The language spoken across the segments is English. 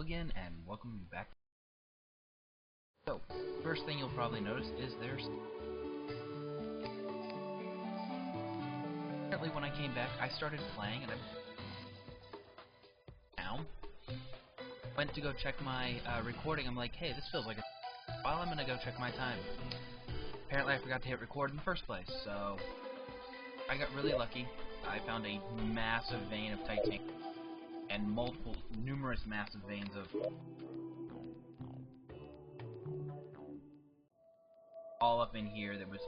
again, and welcome back. So, first thing you'll probably notice is apparently when I came back, I started playing, and I went to go check my recording. I'm like, hey, this feels like a while. I'm gonna go check my time. Apparently, I forgot to hit record in the first place, so I got really lucky. I found a massive vein of titanium and numerous massive veins of all up in here. There was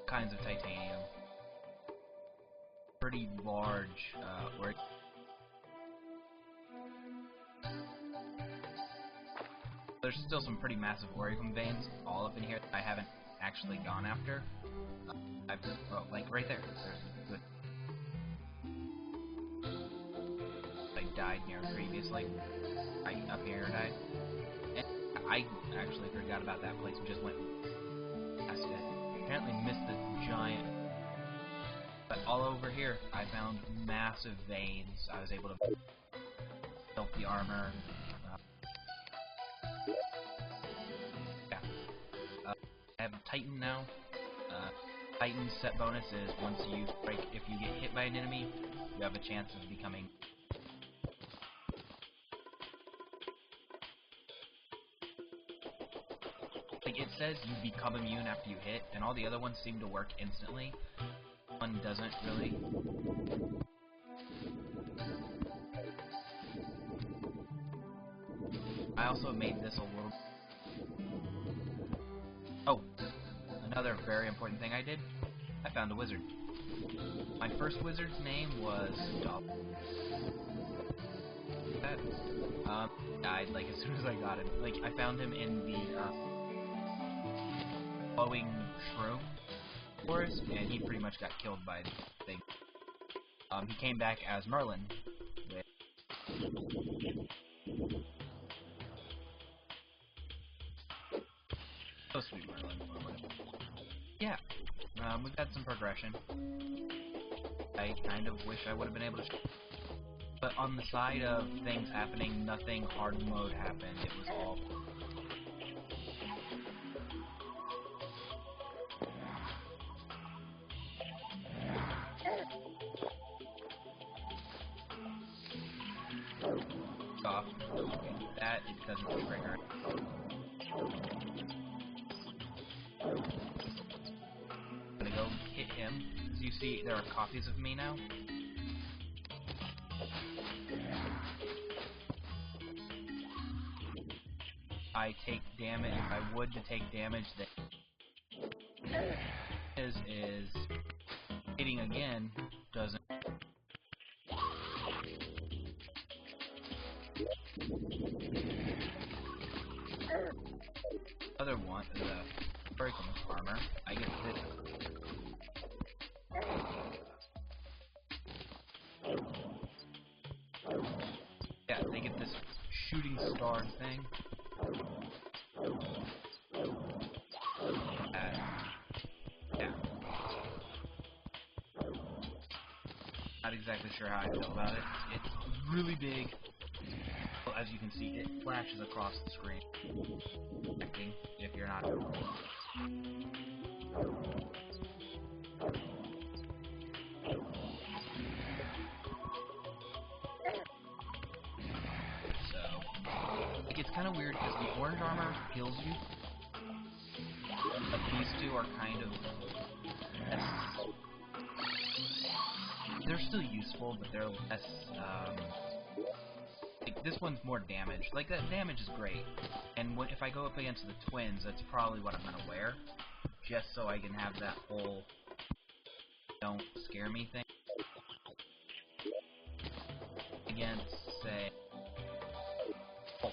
kinds of titanium, pretty large. There's still some pretty massive Oricum veins all up in here that I haven't actually gone after. Like right there. There's a good. I died here previously. Right up here died. And I actually forgot about that place and just went past it. Apparently missed the giant. But all over here, I found massive veins. I was able to build the armor. I have Titan now. Titan's set bonus is if you get hit by an enemy, you have a chance of becoming. Like it says you become immune after you hit, and all the other ones seem to work instantly. One doesn't really. I also made this a little. Oh, another very important thing I did. I found a wizard. My first wizard's name was died like as soon as I got him. Like I found him in the glowing shroom forest, and he pretty much got killed by the thing. He came back as Merlin. So sweet, Merlin. Yeah, we've had some progression. I kind of wish I would have been able to. But on the side of things happening, nothing hard mode happened. It was all. Off. That it doesn't trigger. I'm gonna go hit him. As you see, there are copies of me now. I take damage. If I would to take damage, that is hitting again doesn't. Other one, the Oricum armor, I get this. Yeah, they get this shooting star thing. Yeah. Not exactly sure how I feel about it. It's really big. Well, as you can see, it flashes across the screen. If you're not. So, like, it's kind of weird because the orange armor heals you, but these two are kind of. They're still useful, but they're less. Like, this one's more damage. Like, that damage is great. And if I go up against the twins, that's probably what I'm going to wear. Just so I can have that whole don't scare me thing. Against, say,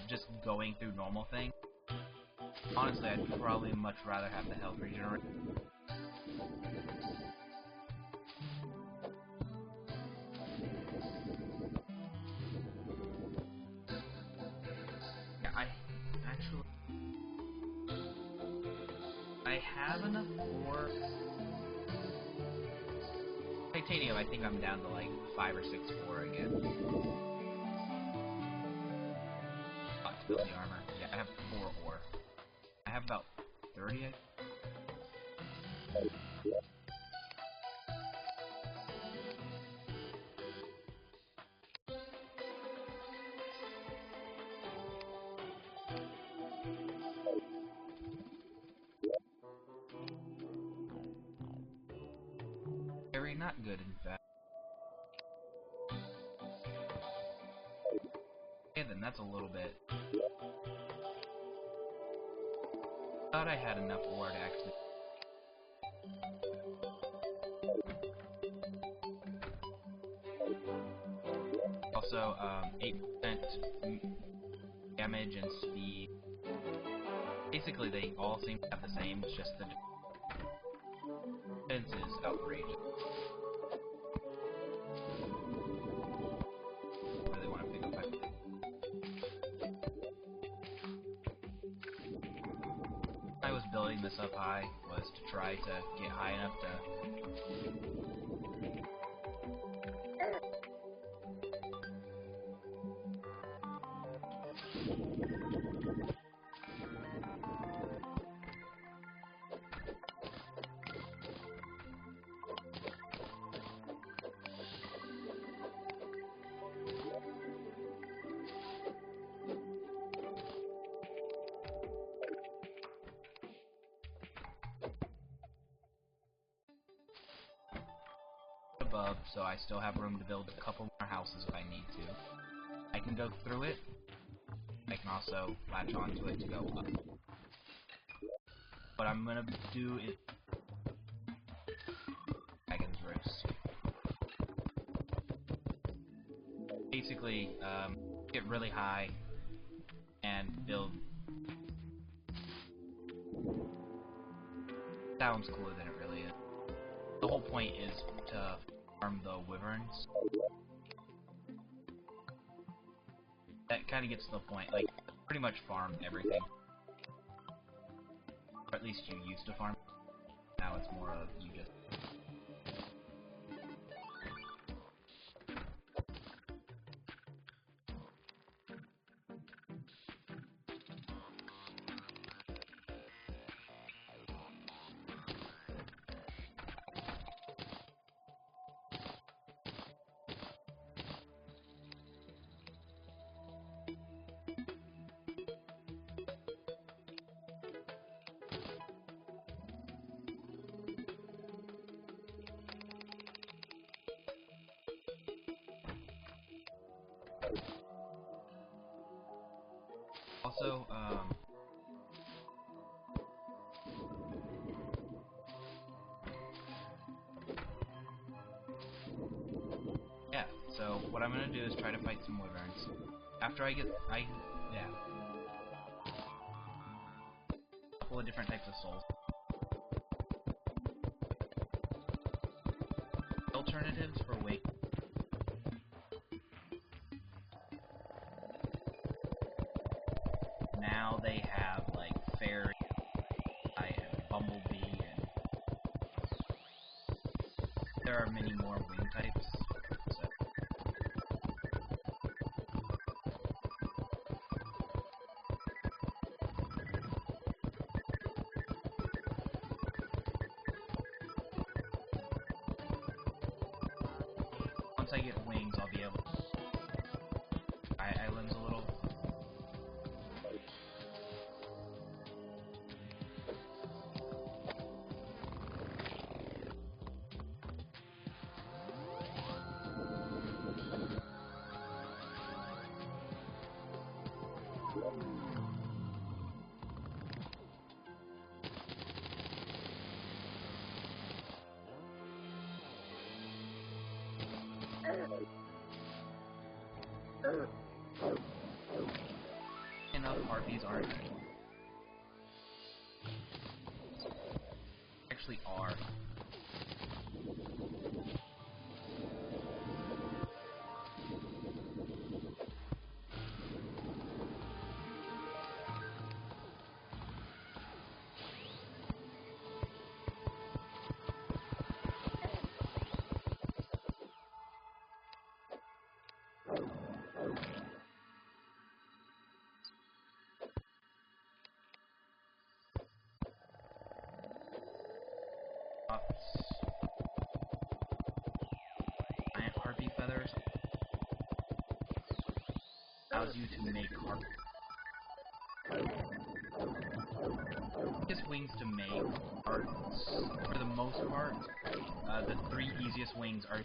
just going through normal thing. Honestly, I'd probably much rather have the health regeneration. I have enough for titanium. I think I'm down to like 5 or 6 ore again. But build the armor. Yeah, I have 4 ore. I have about 30, I Very not good, in fact. Okay, then that's a little bit. Thought I had enough ore to actually. Also, 8% damage and speed. Basically, they all seem to have the same. It's just the defense is outrageous. Really want to pick up my. I was building this up high was to try to get high enough to. Above, so I still have room to build a couple more houses if I need to. I can go through it. I can also latch onto it to go up. What I'm gonna do is Dragon's Roost. Basically, get really high and build. Sounds cooler than it really is. The whole point is to farm the wyverns. That kind of gets to the point. Like, pretty much farm everything. Or at least you used to farm. Now it's more of you just. Also, yeah, so what I'm gonna do is try to fight some wyverns. After I get, yeah. A couple of different types of souls. Alternatives for wing. Now they have, like, fairy and bumblebee, and there are many more wing types. So. Once I get wings, I'll be able to buy islands a little. Enough harpies aren't actually are. allows you to make easiest wings to make are, for the most part, the 3 easiest wings are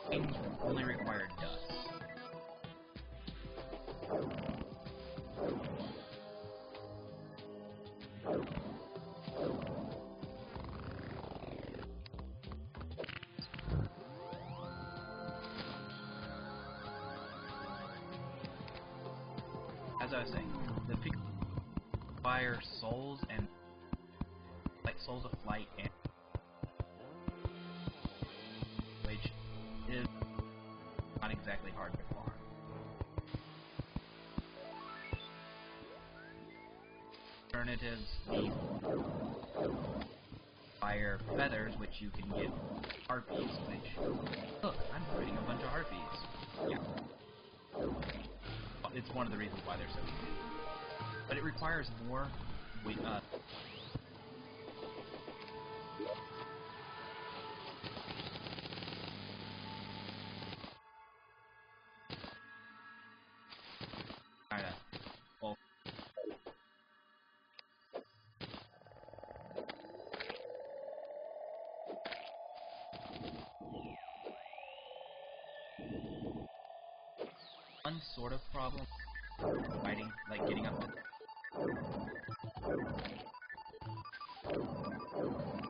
wings only require dust. As I was saying, the pig require souls and like souls of flight, and which is not exactly hard to farm. Alternatives, these fire feathers, which you can get harpies, which, look, I'm fighting a bunch of harpies. Yeah. It's one of the reasons why they're so easy. But it requires more one sort of problem fighting, like getting up to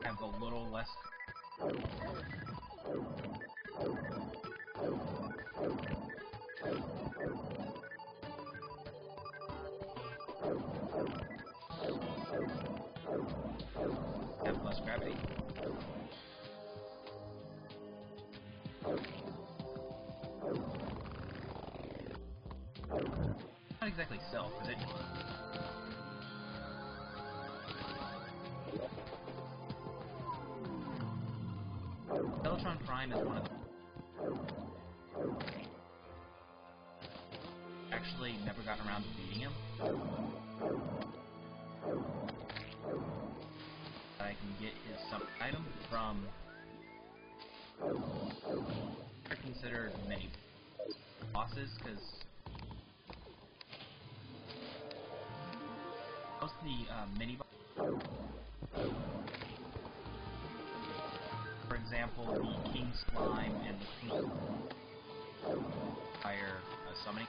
have a little less have less gravity. Not exactly self, is it? Teletron Prime is one of the... Actually, never gotten around to beating him. I can get his sub item from... They're considered many bosses, because most of the mini bosses, for example, the King Slime and the Queen Fire summoning.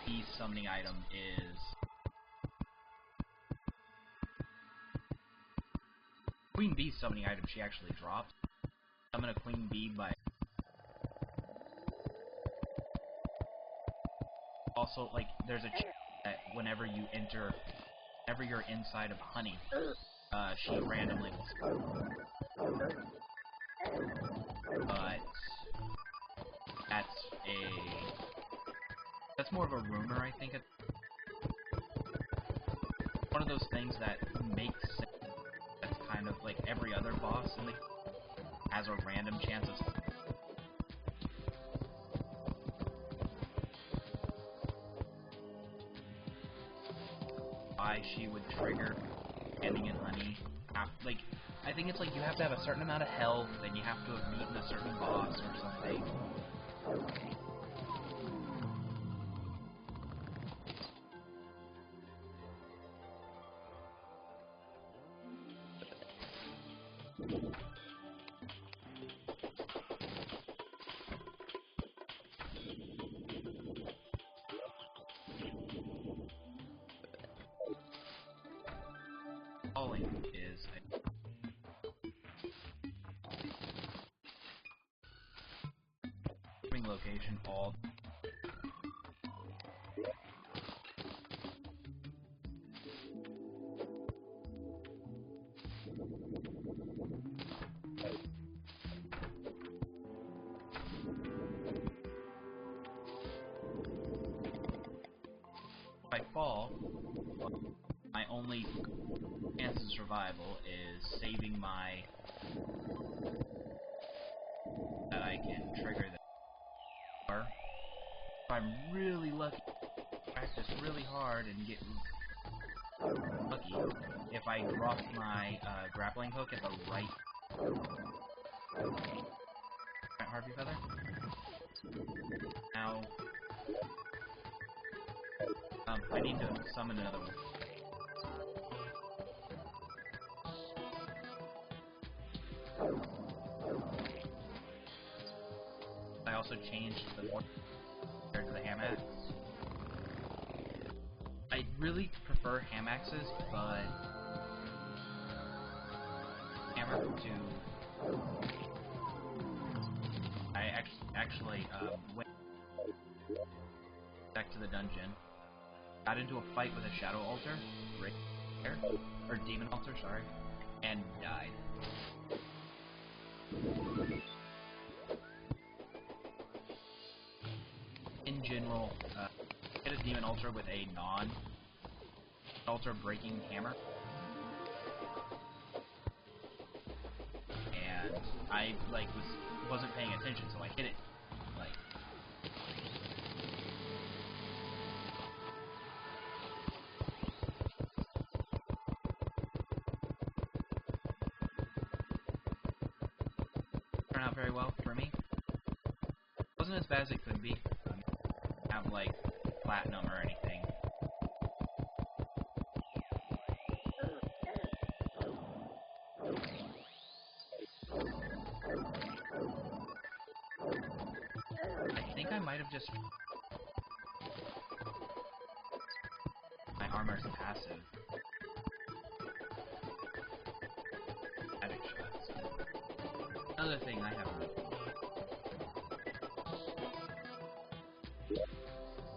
The summoning item is Queen Bee's summoning item. She actually dropped. Summon a Queen Bee by. Also, like, there's a chance that whenever you're inside of honey, she randomly will spawn. But that's more of a rumor, I think. One of those things that makes sense. That's kind of like every other boss in the has a random chance of why she would trigger ending in honey. Like, I think it's like you have to have a certain amount of health, and you have to have beaten a certain boss or something. Falling is a location called if I fall, my only chance of survival is saving my that I can trigger the or if I'm really lucky, practice really hard and get lucky, if I drop my grappling hook at the right Alright, Harpy Feather. Now, I need to summon another one. I also changed the more compared to the ham axe. I really prefer ham axes, but hammer to. I actually went back to the dungeon, got into a fight with a shadow altar, right there, or demon altar, sorry, and died. In general, hit a demon altar with a non-altar breaking hammer, and I wasn't paying attention, so I hit it turned out very well for me. Wasn't as bad as it could be. Have platinum or anything. I think I might have just. My armor's passive. Magic shots. Another thing I have.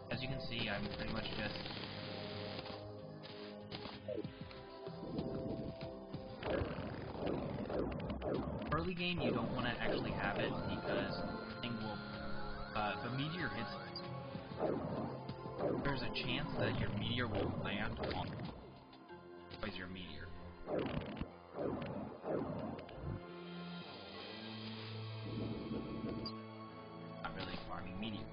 As you can see, I'm pretty much just. Early game, you don't want to actually have it because thing will. If a meteor hits, there's a chance that your meteor will land on your meteor. Not really farming meteor.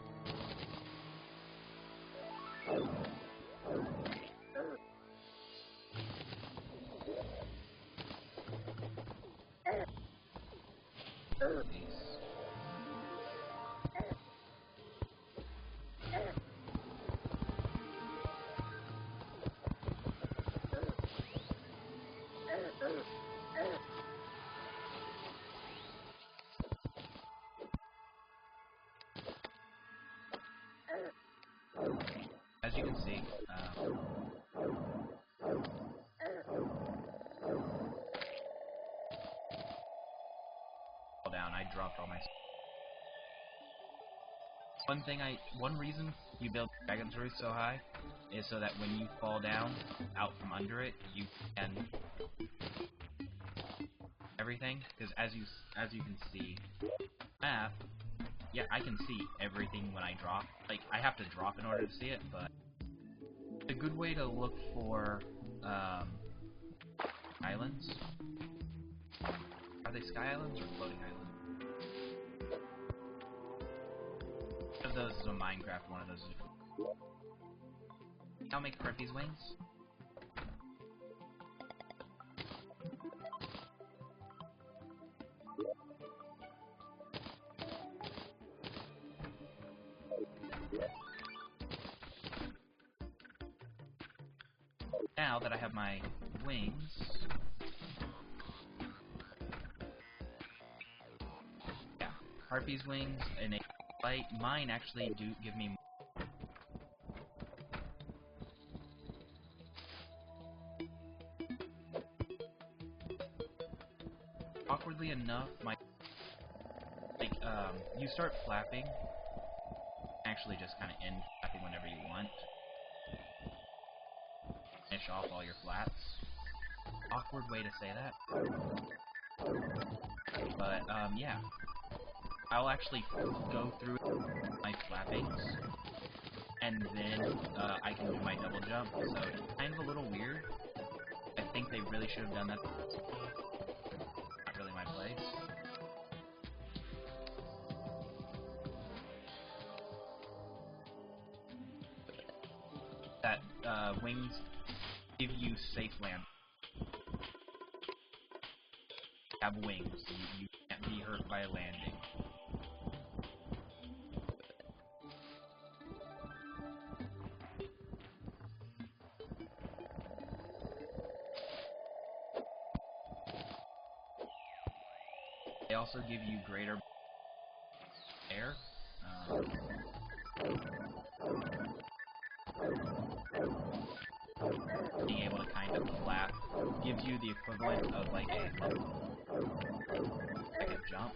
As you can see, fall down. I dropped all my. One reason you build Dragon's Roost so high is so that when you fall down out from under it, you can everything. Because as you can see, map. Yeah, I can see everything when I drop. I have to drop in order to see it, but a good way to look for islands. Are they sky islands or floating islands? One of those is a Minecraft, one of those is. I'll make Harpy's wings. Now that I have my wings, yeah, Harpy's wings and a light. Mine actually do give me. Awkwardly enough, my you start flapping. Actually, just kind of end flapping whenever you want. Finish off all your flaps. Awkward way to say that. But, yeah. I'll actually go through my flappings, and then, I can do my double jump, so it's kind of a little weird. I think they really should have done that. Not really my place. That, wings give you safe land. have wings. You can't be hurt by landing. They also give you greater air. Being able to kind of flap gives you the equivalent of like a jump.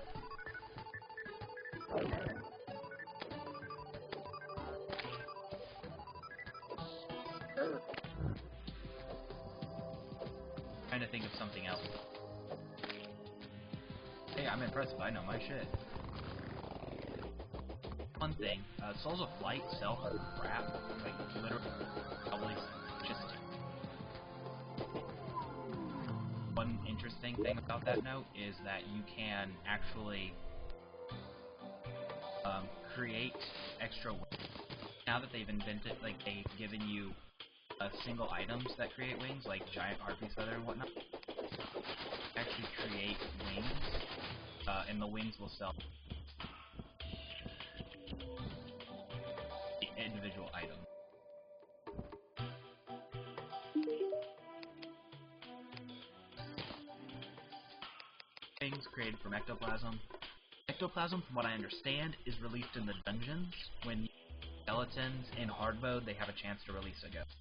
Trying to think of something else. Hey, I'm impressive. I know my shit. One thing, Souls of Flight sell crap. Like, literally, probably just... One interesting thing about that note is that you can actually create extra wings. Now that they've invented, like, they've given you single items that create wings, like giant harpy feather and whatnot. Actually create wings, and the wings will sell the individual item. Wings created from ectoplasm. Ectoplasm, from what I understand, is released in the dungeons. When skeletons in hard mode, they have a chance to release a ghost.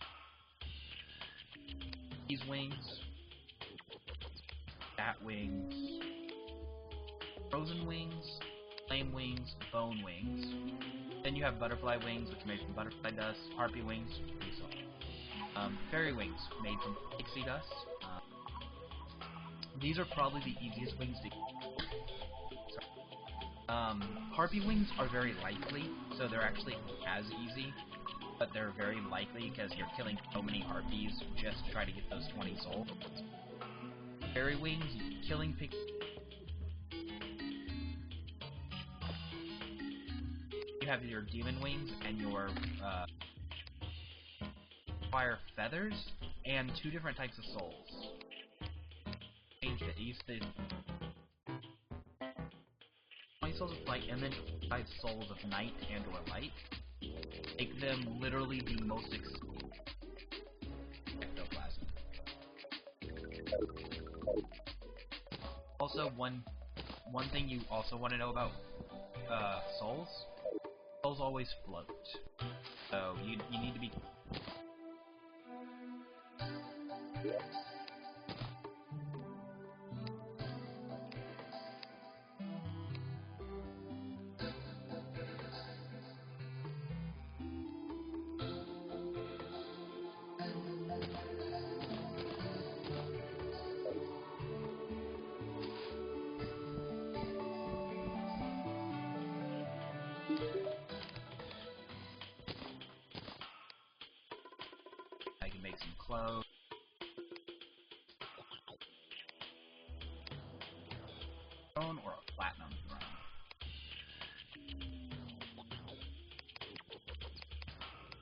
These wings, bat wings, frozen wings, flame wings, bone wings. Then you have butterfly wings, which are made from butterfly dust, harpy wings, fairy wings, made from pixie dust. These are probably the easiest wings to harpy wings are very likely, so they're actually as easy, but they're very likely because you're killing so many harpies just to try to get those 20 souls. Fairy wings, killing pixie. You have your demon wings and your fire feathers, and 2 different types of souls. Change the east. 20 souls of light, and then 5 souls of night and or light. Make them literally the most ectoplasm. Also, one thing you also want to know about souls. Souls always float, so you need to be. I can make some clothes. Throne or a platinum throne.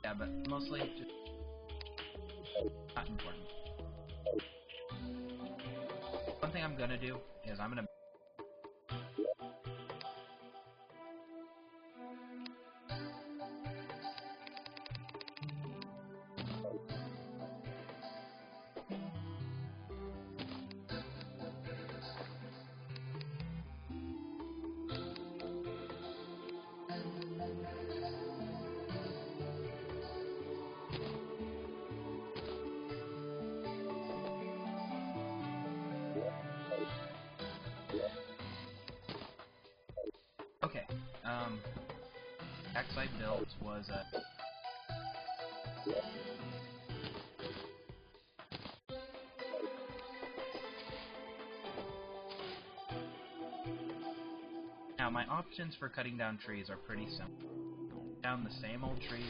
Yeah, but mostly just not important. One thing I'm gonna do is I'm gonna okay. Axe I built was a Now, my options for cutting down trees are pretty simple. Down the same old tree.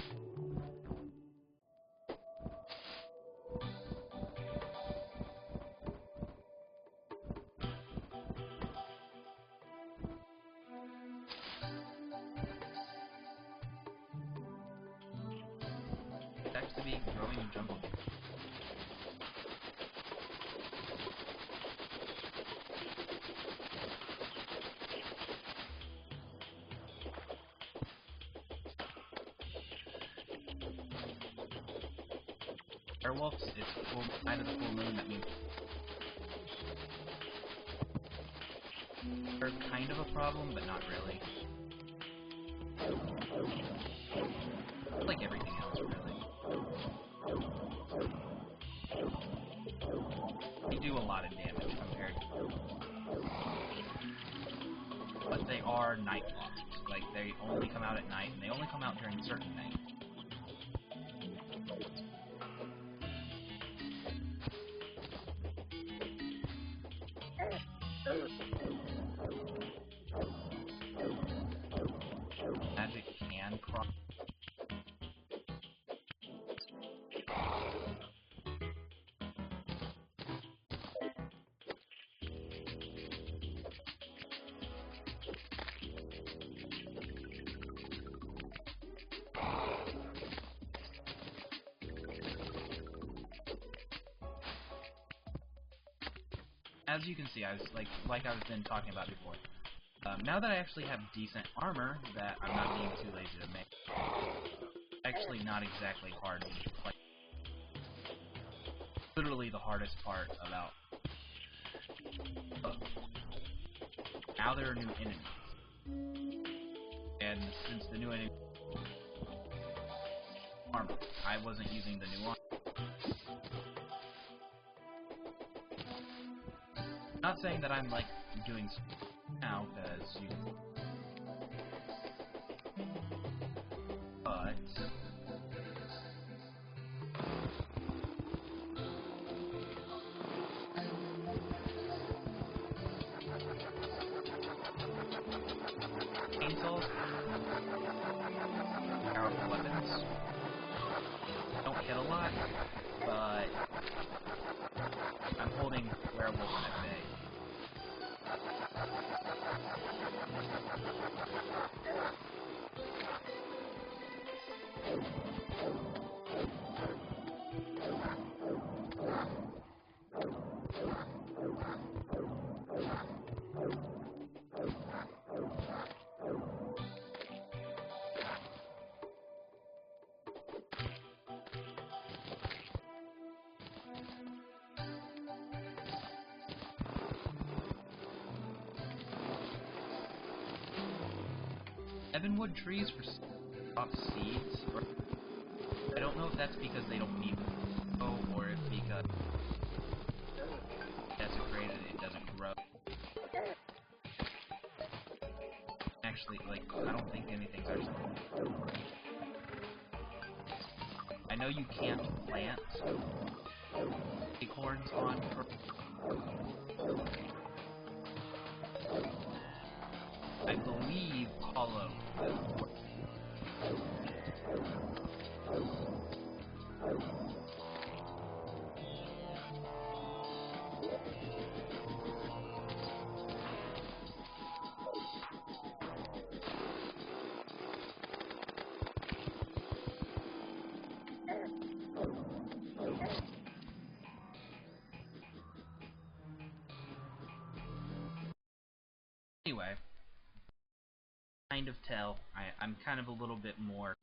It's actually be growing jungle. werewolves, it's full night of the full moon. That means they're kind of a problem, but not really. Like everything else, really. They do a lot of damage compared to, but they are night monsters. Like, they only come out at night, and they only come out during certain nights. Magic can cross. As you can see, I was like I've been talking about before. Now that I actually have decent armor that I'm not being too lazy to make, it's actually not exactly hard to play. Literally the hardest part about. Now there are new enemies, and since the new enemy armor, I wasn't using the new armor. Not saying that I'm like doing now, because you. But chainsaws, powerful weapons, don't hit a lot, but I'm holding werewolves at bay. Evanwood trees drop seeds. I don't know if that's because they don't need them, or if because desecrated it doesn't grow. Actually, like, I don't think anything's actually. I know you can't plant acorns on. I believe hollow. Anyway, kind of tell. I'm kind of a little bit more.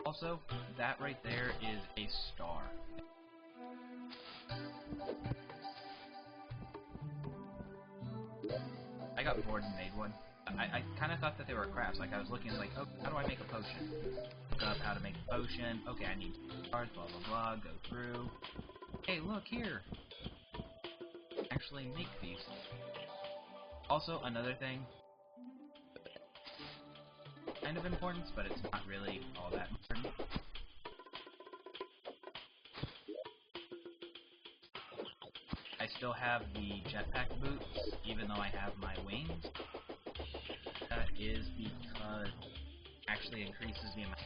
Also, that right there is a star. I got bored and made one. I kind of thought that they were crafts. Like, I was looking like, oh, how do I make a potion? Look up how to make a potion. Okay, I need stars, blah, blah, blah. Go through. Hey, look here. Actually make these. Also, another thing. Kind of importance, but it's not really all that important. I still have the jetpack boots, even though I have my wings. That is because it actually increases the amount.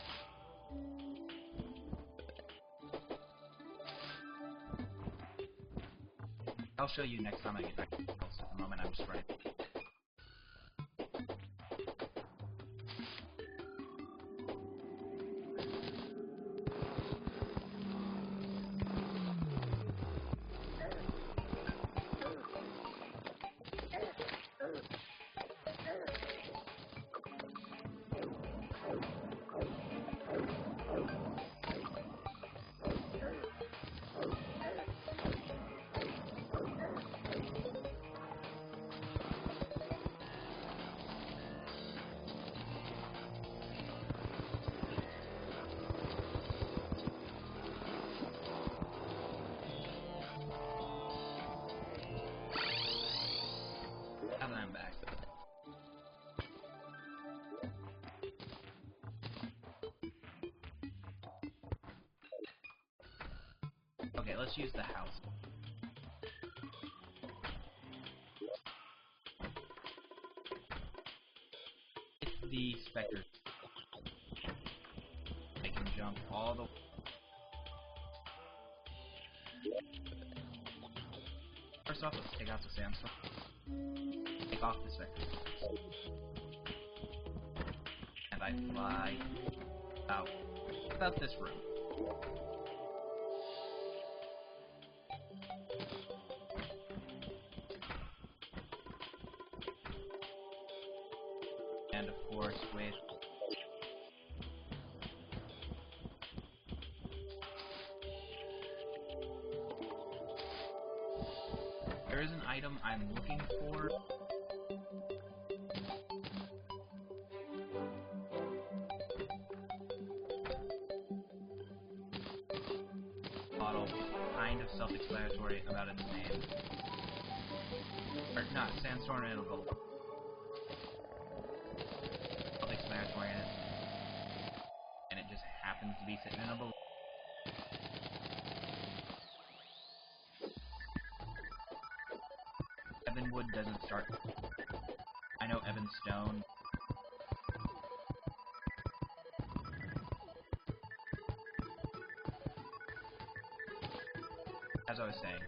I'll show you next time I get back to the house. At the moment, I'm just running. Okay, let's use the house. If the specter, I can jump all the way. First off, let's take out the sandstorm. Take off the specter. And I fly out about this room. And of course, with there is an item I'm looking for. Model, kind of self-explanatory about its name. Or not, sandstorm and a balloon. Self-explanatory in it. And it just happens to be sitting in a balloon. Evanwood doesn't start. I know Evanstone. As I was saying.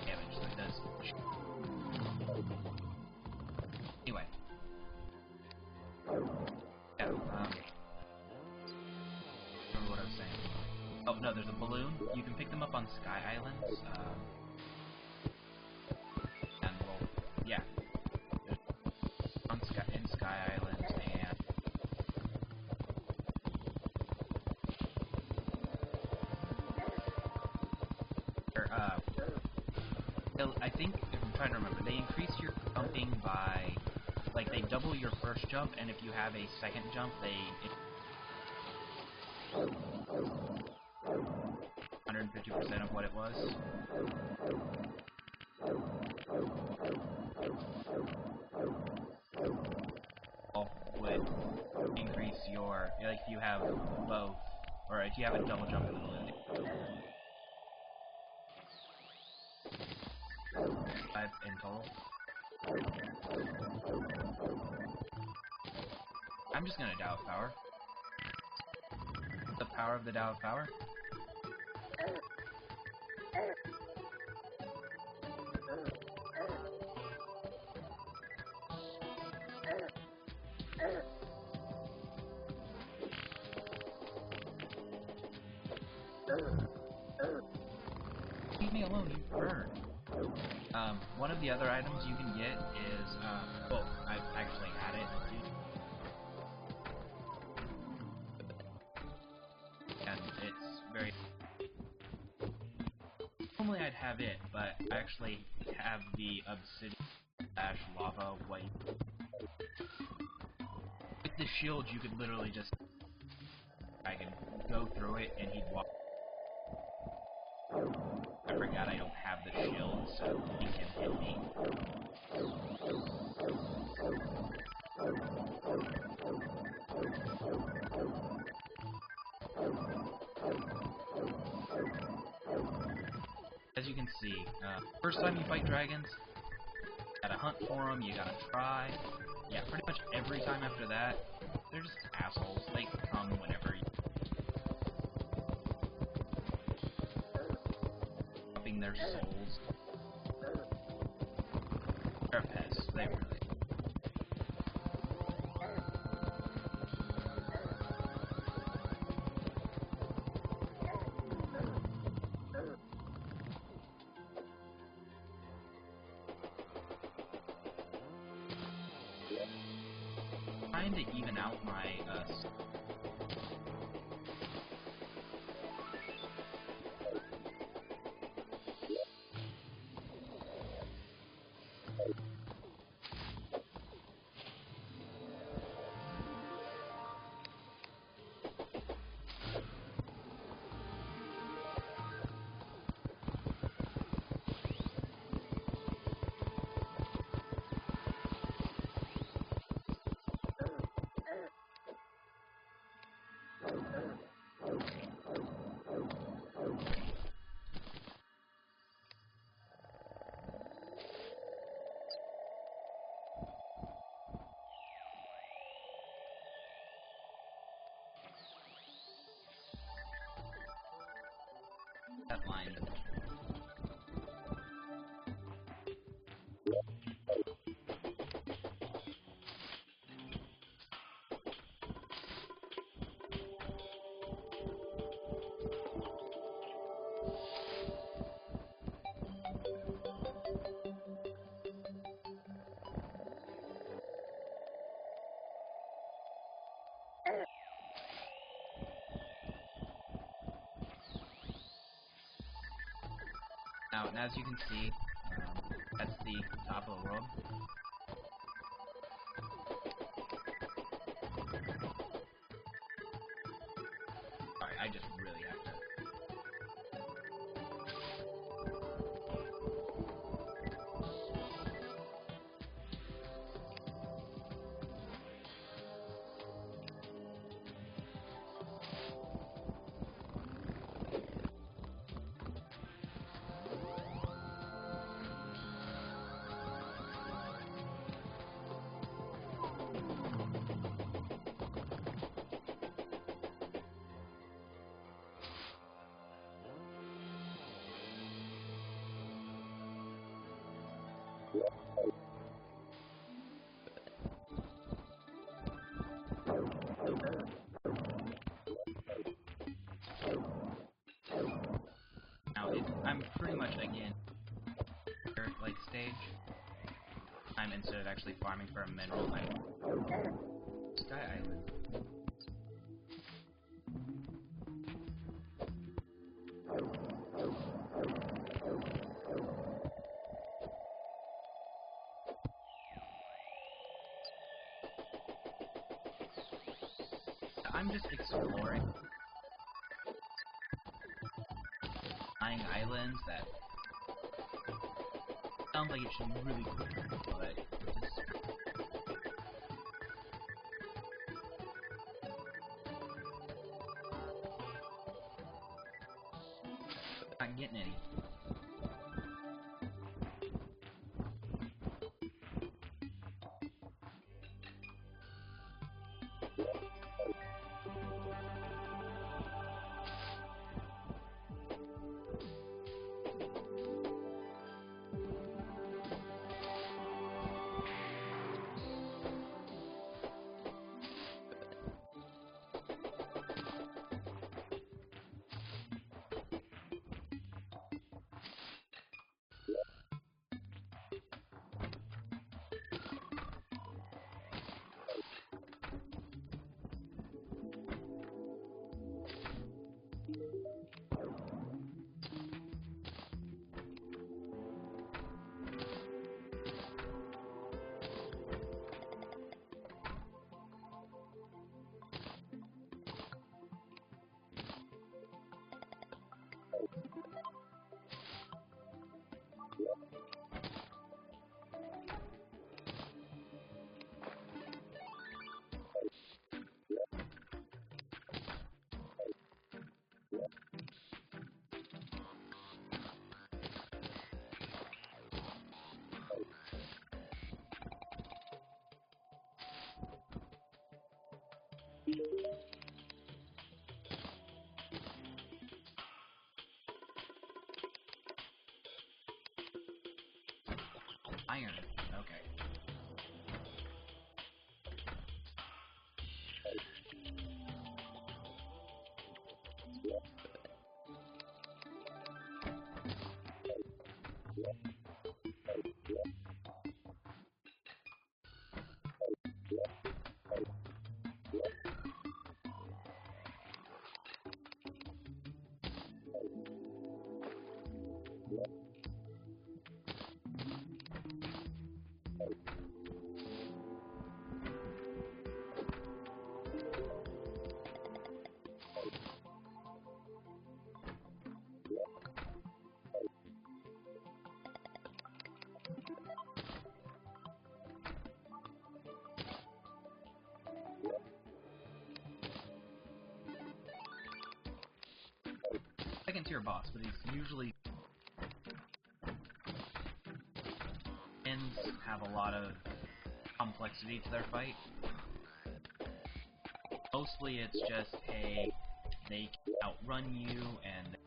Damage, so it does. Anyway. Yeah, remember what I was saying. Oh, no, there's a balloon. You can pick them up on Sky Islands. And, well, yeah. In Sky Islands, and I think, if I'm trying to remember, they increase your jumping by, like, they double your first jump, and if you have a second jump, they 150% of what it was. Would increase your, like, if you have both, or if you have a double jump in the balloon. 5 in total. I'm just gonna Dow of Power. The power of the Dow of Power. Leave me alone, you burn. One of the other items you can get is, well, I've actually had it. And it's very... Normally I'd have it, but I actually have the obsidian/lava white. With the shield, you could literally just... I can go through it and he'd walk. I forgot I don't have the shield, so he can hit me. As you can see, first time you fight dragons, you gotta hunt for them, you gotta try. Yeah, pretty much every time after that, they're just assholes. They come whenever you... Dropping their souls. They're a pest, they really... Trying to even out my, that line. Now, and as you can see, that's the top of the world. Sorry, I just really have to. Now, I'm pretty much again like stage. I'm instead of actually farming for a mineral, I'm Sky Island. I'm just exploring flying islands that sounds like it should be really cool, but just not getting any. Iron. Okay. Second tier boss, but he's usually ends have a lot of complexity to their fight. Mostly it's just they can outrun you and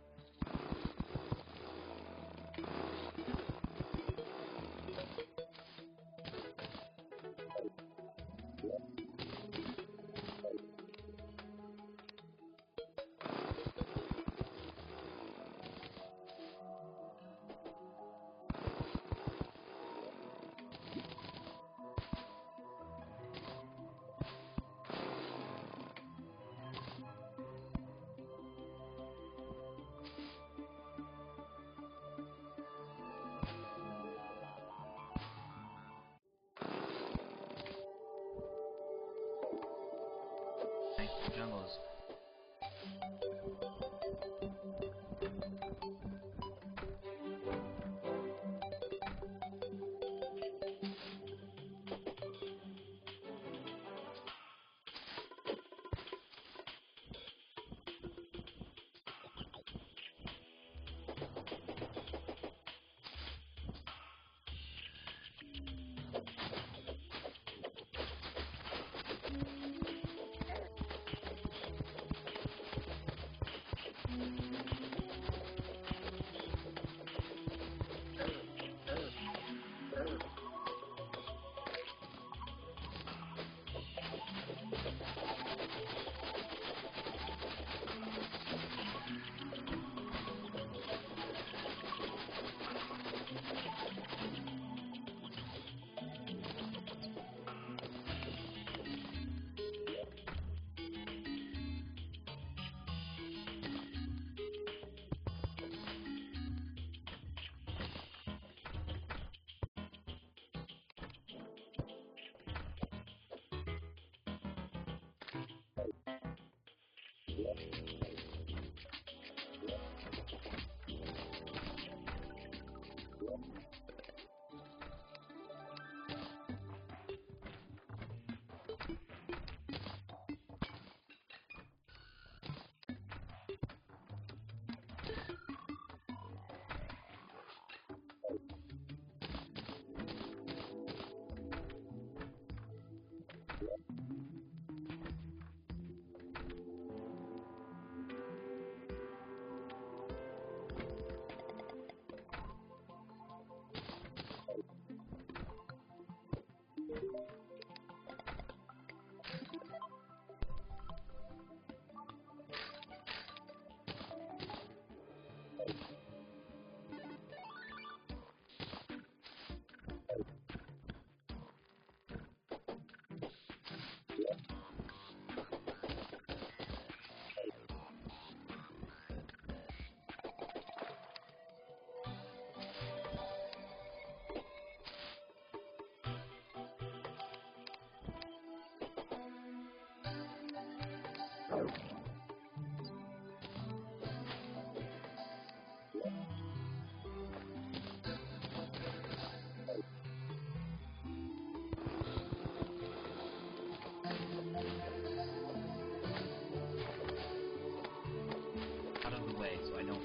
Out of the way so I don't.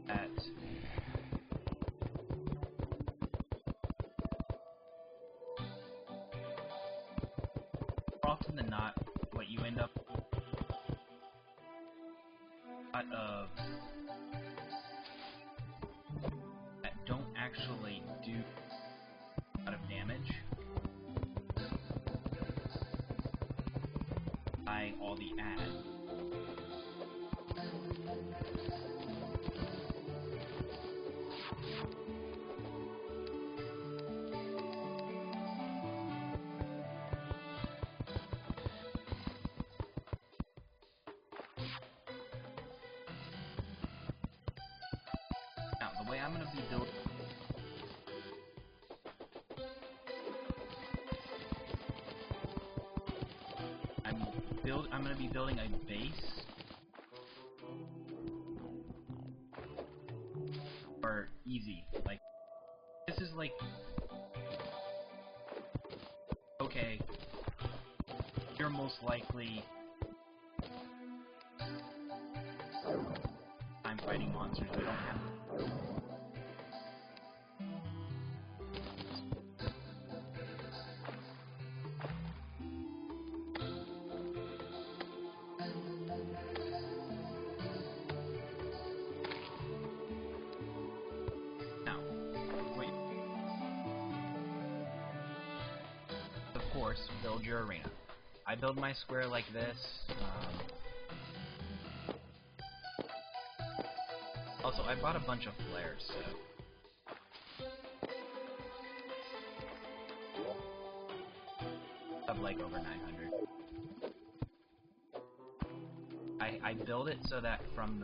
At more often than not, what you end up of that don't actually do a lot of damage by all the ads. Now, the way I'm going to be building I'm going to be building a base or easy. Like this is like okay, you're most likely I'm fighting monsters. We don't have now. Wait. Of course, build your arena. I build my square like this. Also, I bought a bunch of flares, so I have like over 900. I build it so that from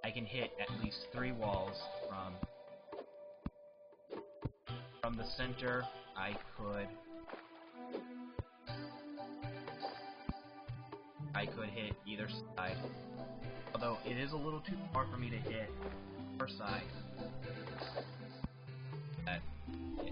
I can hit at least 3 walls from from the center, I could hit either side. Although it is a little too far for me to hit our side. But, yeah.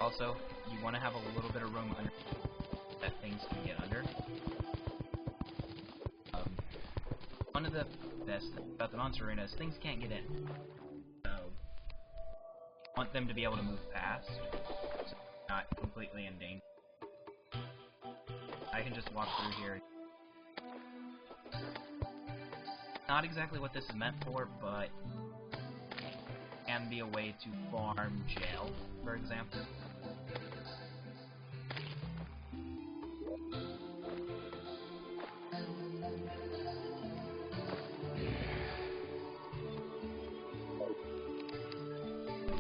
Also, you want to have a little bit of room under that things can get under. One of the best things about the monster arena is things can't get in. So, you want them to be able to move past, so not completely in danger. I can just walk through here. Not exactly what this is meant for, but can be a way to farm jail, for example.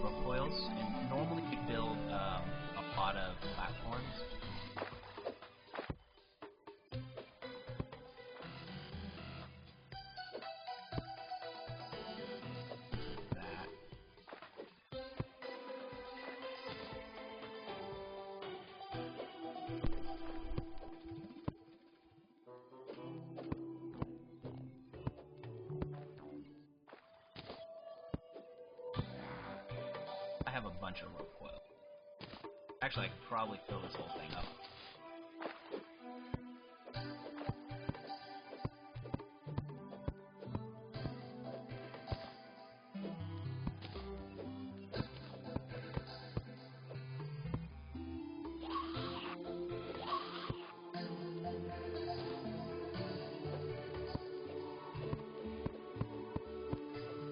Rope coils, and normally we build a lot of platforms. I have a bunch of rope coil. Actually, I could probably fill this whole thing up.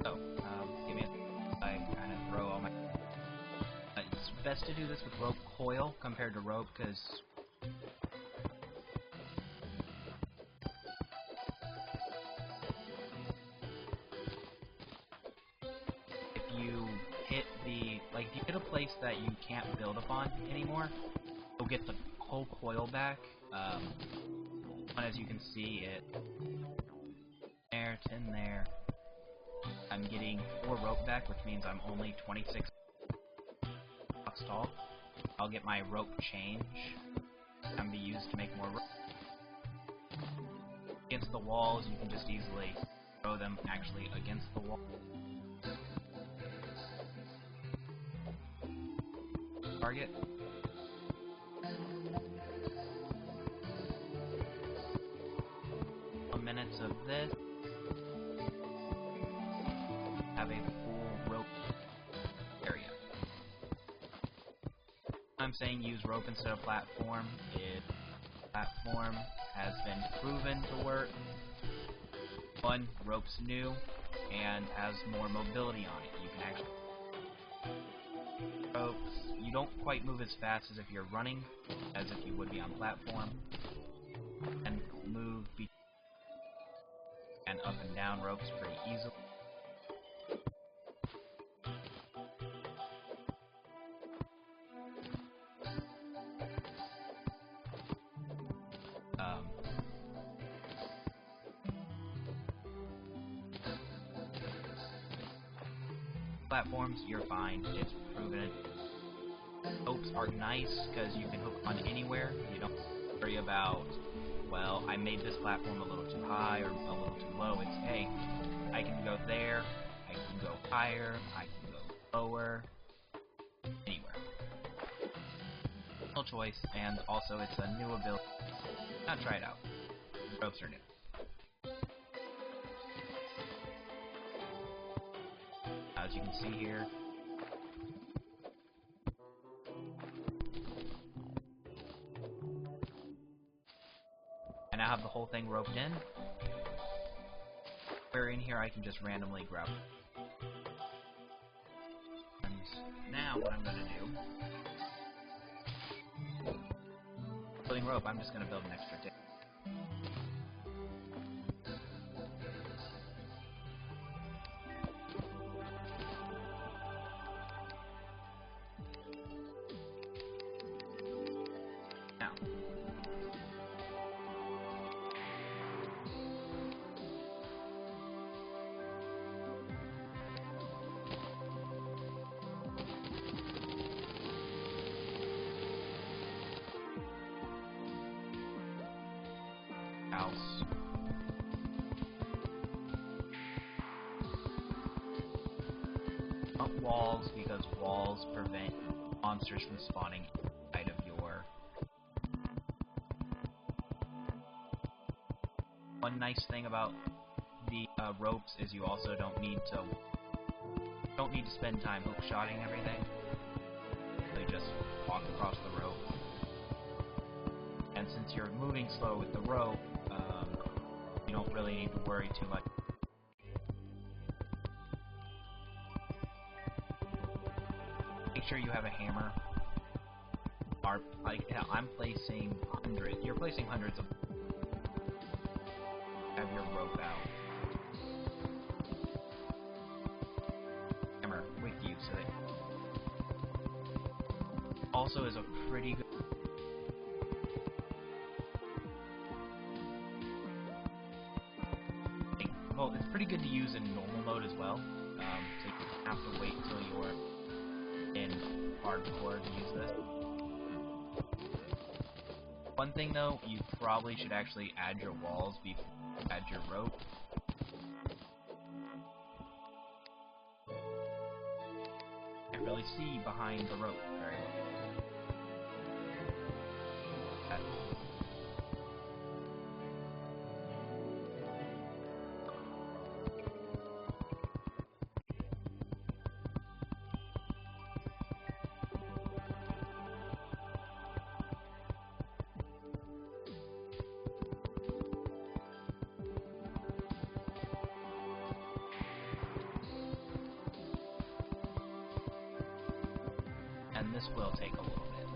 So, give me a... I kind of throw all my... it's best to do this with rope coil compared to rope, because if you hit the... like, if you hit a place that you can't build upon anymore, you'll get the whole coil back. And as you can see, it... there, 10 there. I'm getting 4 rope back, which means I'm only 26 blocks tall. I'll get my rope change. Can be used to make more rope. Against the walls, you can just easily throw them actually against the wall. Target. Minutes of this. Have a full rope area. I'm saying use rope instead of platform is platform has been proven to work. One, rope's new and has more mobility on it. You can actually ropes. You don't quite move as fast as if you're running, as if you would be on platform, and move and up and down ropes pretty easily. Platforms, you're fine. It's proven. Ropes are nice because you can hook on anywhere. You don't worry about, well, I made this platform a little too high or a little too low. It's, hey, I can go there, I can go higher, I can go lower, anywhere. No choice, and also it's a new ability. Now try it out. The ropes are new. As you can see here, I now have the whole thing roped in. Where in here I can just randomly grab it. And now what I'm going to do, building rope, I'm just going to build an extra tip. house. Not walls, because walls prevent monsters from spawning inside of your... One nice thing about the ropes is you also don't need to spend time hookshotting everything. You just walk across the rope. And since you're moving slow with the rope, you don't really need to worry too much. Make sure you have a hammer. I'm placing hundreds. You're placing hundreds of. Have your rope out. Hammer with you, so that also is a pretty good. Well, it's pretty good to use in normal mode as well. So you don't have to wait till you're in hardcore to use this. One thing though, you probably should actually add your walls before you add your rope. Can't really see behind the rope very well. And this will take a little bit.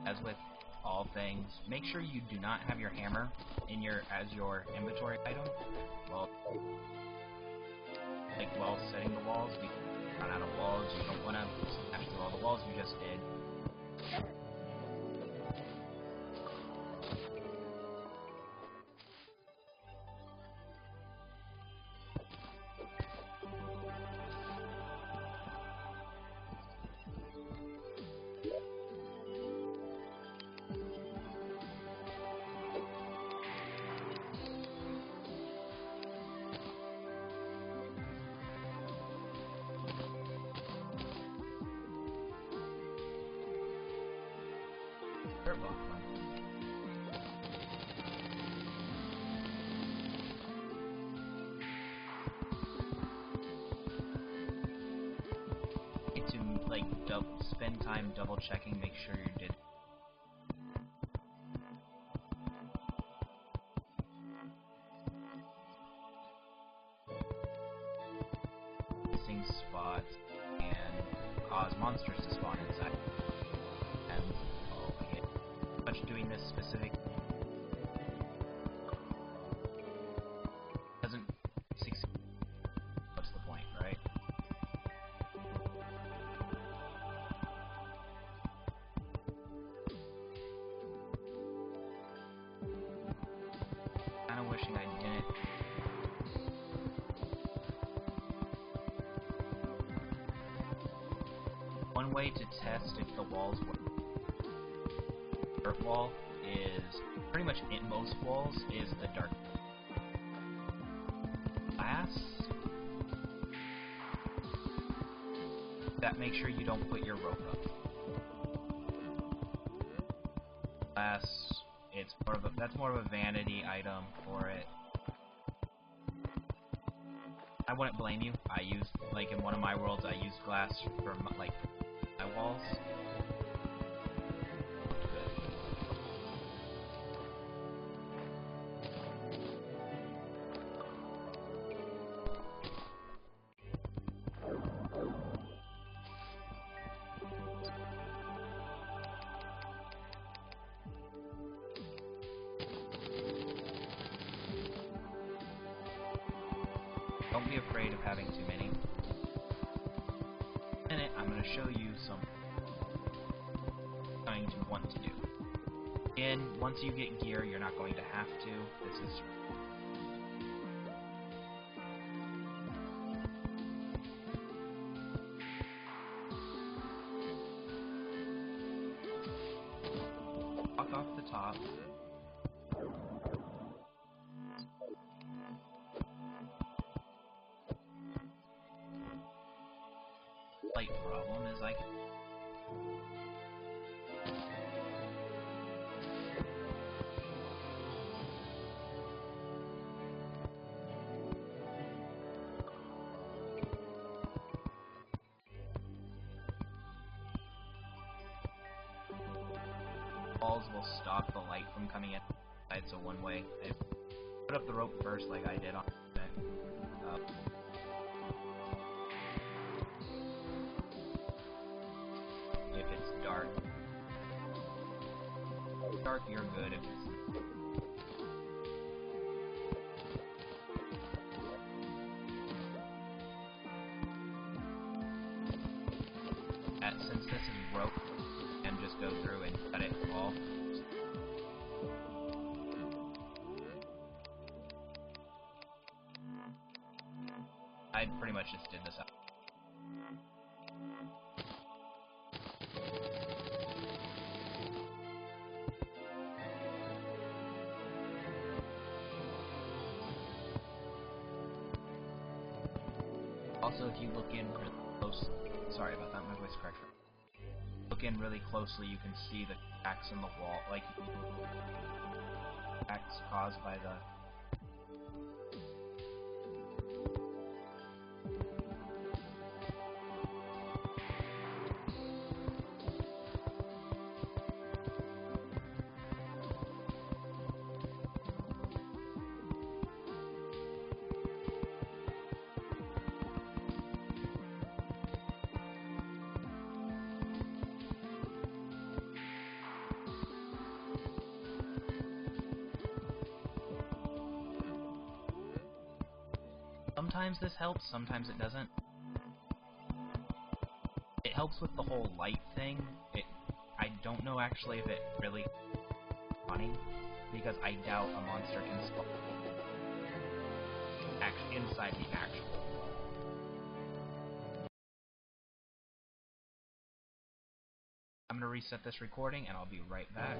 As with all things, make sure you do not have your hammer in as your inventory item. While setting the walls, you run out of walls. You don't want to smash through all the walls you just did. Dirt block one. To spend time double checking, make sure you did. Missing spots and cause monsters to spawn inside. And much doing this specific doesn't succeed. What's the point, right? Kinda wishing I didn't. One way to test if the walls work. Dirt wall is pretty much in most walls is the dark glass. That make sure you don't put your rope up. Glass, that's more of a vanity item for it. I wouldn't blame you. I used in one of my worlds I used glass for my walls. Don't be afraid of having too many. In a minute, I'm going to show you some going to want to do. And once you get gear, you're not going to have to. This is walk off the top. Slight problem is I can walls will stop the light from coming inside, so one way. I put up the rope first like I did on if it's dark. Dark, you're good. If it's since this is rope, and just go through and cut it off. I pretty much just did this up. Also, if you look in really close, sorry about that, my voice cracked. Look in really closely, you can see the cracks in the wall, like cracks caused by the Sometimes this helps, sometimes it doesn't. It helps with the whole light thing. I don't know actually if it really funny, because I doubt a monster can spawn inside the actual wall. I'm gonna reset this recording and I'll be right back.